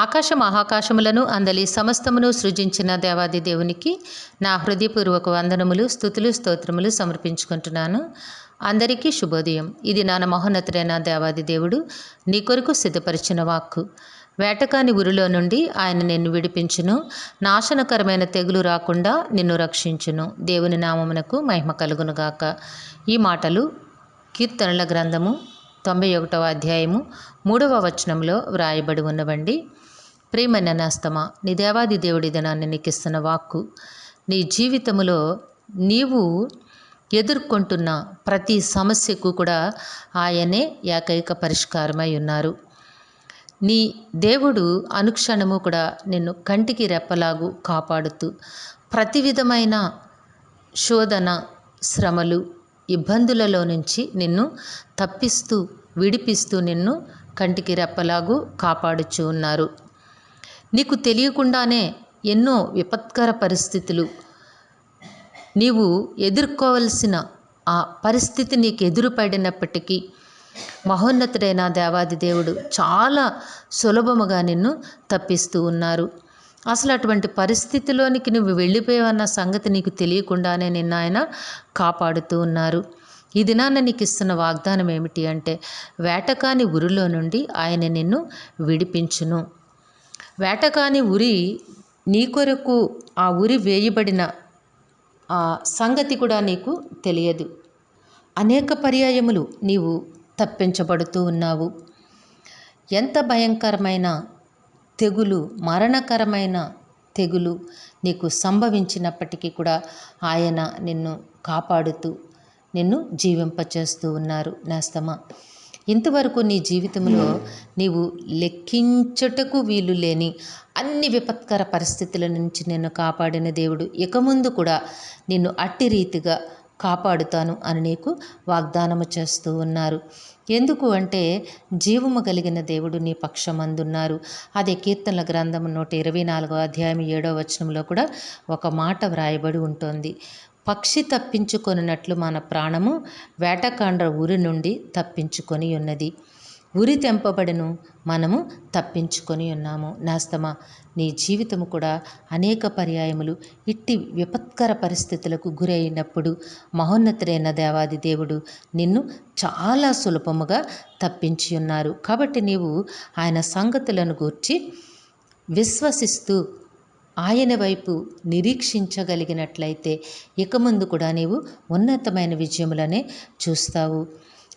ఆకాశ మహాకాశములను అందలి సమస్తమును సృజించిన దేవాది దేవునికి నా హృదయపూర్వక వందనములు, స్తుతులు, స్తోత్రములు సమర్పించుకుంటున్నాను. అందరికీ శుభోదయం. ఇది నా మహోన్నతుడైన దేవాది దేవుడు నీ కొరకు సిద్ధపరిచిన వాక్కు. వేటకాని ఉరిలో నుండి ఆయన నిన్ను విడిపించును, నాశనకరమైన తెగులు రాకుండా నిన్ను రక్షించును. దేవుని నామమునకు మహిమ కలుగునుగాక. ఈ మాటలు కీర్తనల గ్రంథము 91వ అధ్యాయము 3వ వచనంలో వ్రాయబడి ఉన్నవండి. ప్రియమైన నేస్తమా, నీ దేవాది దేవుడి దినాన్ని నీకు ఇస్తున్న వాక్కు, నీ జీవితంలో నీవు ఎదుర్కొంటున్న ప్రతి సమస్యకు కూడా ఆయనే ఏకైక పరిష్కారమై ఉన్నారు. నీ దేవుడు అనుక్షణము కూడా నిన్ను కంటికి రెప్పలాగు కాపాడుతూ ప్రతి విధమైన శోధన, శ్రమలు, ఇబ్బందులలో నుంచి నిన్ను తప్పిస్తూ విడిపిస్తూ నిన్ను కంటికి రెప్పలాగు కాపాడుచూ ఉన్నారు. నీకు తెలియకుండానే ఎన్నో విపత్కర పరిస్థితులు నీవు ఎదుర్కోవలసిన ఆ పరిస్థితి నీకు ఎదురుపడినప్పటికీ మహోన్నతుడైన దేవాది దేవుడు చాలా సులభముగా నిన్ను తప్పిస్తూ ఉన్నారు. అసలు అటువంటి పరిస్థితిలోనికి నువ్వు వెళ్ళిపోయావన్న సంగతి నీకు తెలియకుండానే నిన్ను ఆయన కాపాడుతూ ఉన్నారు. ఈ దినాన్న నీకు ఇస్తున్న వాగ్దానం ఏమిటి అంటే, వేటకాని ఉరిలో నుండి ఆయన నిన్ను విడిపించును. వేటకాని ఉరి నీ కొరకు ఆ ఉరి వేయబడిన ఆ సంగతి కూడా నీకు తెలియదు. అనేక పర్యాయములు నీవు తప్పించబడుతూ ఉన్నావు. ఎంత భయంకరమైన తెగులు, మరణకరమైన తెగులు నీకు సంభవించినప్పటికీ కూడా ఆయన నిన్ను కాపాడుతూ నిన్ను జీవింపచేస్తూ ఉన్నారు. నేస్తమా, ఇంతవరకు నీ జీవితంలో నీవు లెక్కించుటకు వీలు లేని అన్ని విపత్కర పరిస్థితుల నుంచి నిన్ను కాపాడిన దేవుడు ఇక ముందు కూడా నిన్ను అట్టి రీతిగా కాపాడుతాను అని నీకు వాగ్దానము చేస్తూ ఉన్నారు. ఎందుకు అంటే, జీవము కలిగిన దేవుడు నీ పక్షమందున్నారు. అదే కీర్తనల గ్రంథము 124వ అధ్యాయం 7వ వచనంలో కూడా ఒక మాట వ్రాయబడి ఉంటుంది. పక్షి తప్పించుకొనినట్లు మన ప్రాణము వేటకాండ్ర ఉరి నుండి తప్పించుకొని ఉన్నది. ఉరి తెంపబడిను, మనము తప్పించుకొని ఉన్నాము. నేస్తమా, నీ జీవితము కూడా అనేక పర్యాయములు ఇట్టి విపత్కర పరిస్థితులకు గురైనప్పుడు మహోన్నతుడైన దేవాది దేవుడు నిన్ను చాలా సులభముగా తప్పించి ఉన్నారు. కాబట్టి నీవు ఆయన సంగతులను గూర్చి విశ్వసిస్తూ ఆయన వైపు నిరీక్షించగలిగినట్లయితే ఇక ముందు కూడా నీవు ఉన్నతమైన విజయములనే చూస్తావు.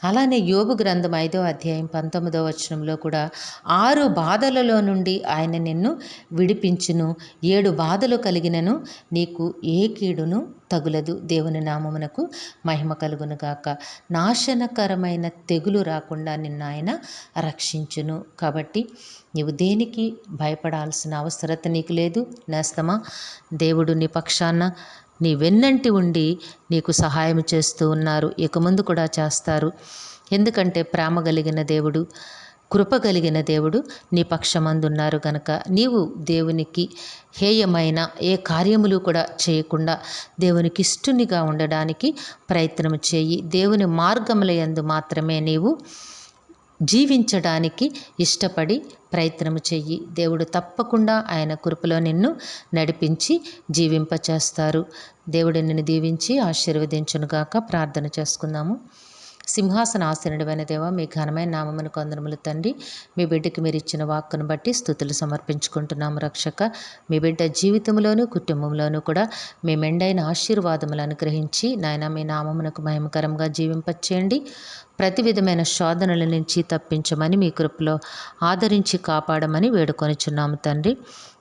అలానే యోబు గ్రంథం 5వ అధ్యాయం 19వ వచనంలో కూడా 6 బాధలలో నుండి ఆయన నిన్ను విడిపించును, 7 బాధలు కలిగినను నీకు ఏ కీడును తగులదు. దేవుని నామమునకు మహిమ కలుగునుగాక. నాశనకరమైన తెగులు రాకుండా నిన్ను ఆయన రక్షించును. కాబట్టి నీవు దేనికి భయపడాల్సిన అవసరత నీకు లేదు. నేస్తమా, దేవుడు నీ పక్షాన నీ వెన్నంటి ఉండి నీకు సహాయం చేస్తూ ఉన్నారు. ఇక ముందు కూడా చేస్తారు. ఎందుకంటే ప్రేమ కలిగిన దేవుడు, కృప కలిగిన దేవుడు నీ పక్షమందున్నారు గనక నీవు దేవునికి హేయమైన ఏ కార్యములు కూడా చేయకుండా దేవునికి ఇష్టునిగా ఉండడానికి ప్రయత్నం చేయి. దేవుని మార్గముల యందు మాత్రమే నీవు జీవించడానికి ఇష్టపడి ప్రయత్నము చెయ్యి. దేవుడు తప్పకుండా ఆయన కృపలో నిన్ను నడిపించి జీవింపచేస్తారు. దేవుడు నిన్ను దీవించి ఆశీర్వదించునుగాక. ప్రార్థన చేసుకుందాము. సింహాసనాసనుడైన దేవా, మీ ఘనమైన నామమునకు వందనములు తండ్రి. మీ బిడ్డకి మీరు ఇచ్చిన వాక్కును బట్టి స్తుతులు సమర్పించుకుంటున్నాము రక్షక. మీ బిడ్డ జీవితంలోనూ కుటుంబంలోనూ కూడా మీ మెండైన ఆశీర్వాదములు అనుగ్రహించి నాయన మీ నామమునకు మహిమకరంగా జీవింపచేయండి. ప్రతి విధమైన శోధనల నుంచి తప్పించమని మీ కృపలో ఆదరించి కాపాడమని వేడుకొనిచున్నాము తండ్రి.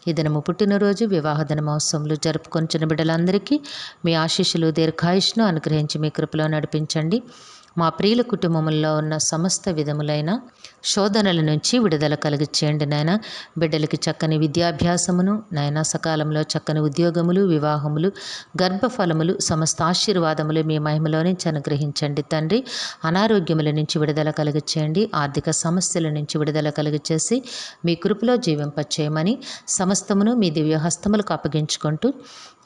ఈ దినము పుట్టినరోజు, వివాహ దిన మహోత్సవములు జరుపుకొనిచున్న బిడ్డలందరికీ మీ ఆశీస్సులు, దీర్ఘాయుష్ను అనుగ్రహించి మీ కృపలో నడిపించండి. మా ప్రియుల కుటుంబముల్లో ఉన్న సమస్త విధములైన శోధనల నుంచి విడుదల కలిగించేయండి నాయన. బిడ్డలకి చక్కని విద్యాభ్యాసమును నాయన, సకాలంలో చక్కని ఉద్యోగములు, వివాహములు, గర్భఫలములు, సమస్త ఆశీర్వాదములు మీ మహిమలో నుంచి అనుగ్రహించండి తండ్రి. అనారోగ్యముల నుంచి విడుదల కలిగించేయండి. ఆర్థిక సమస్యల నుంచి విడుదల కలిగించేసి మీ కృపలో జీవింపచేయమని సమస్తమును మీ దివ్య హస్తములకు అప్పగించుకుంటూ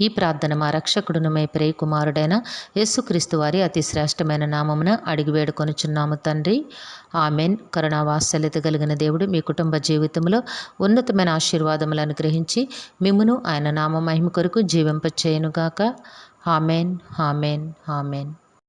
ఈ ప్రార్థన మా రక్షకుడును మే ప్రియ కుమారుడైన యేసుక్రీస్తు వారి అతి శ్రేష్టమైన నామమున అడిగి వేడుకొనుచున్నాము తండ్రి. ఆమెన్. కరుణా వాత్సల్యత కలిగిన దేవుడు మీ కుటుంబ జీవితంలో ఉన్నతమైన ఆశీర్వాదములను గ్రహించి మిమ్మును ఆయన నామ మహిమ కొరకు జీవింపచేయునుగాక. ఆమెన్. ఆమెన్. ఆమెన్.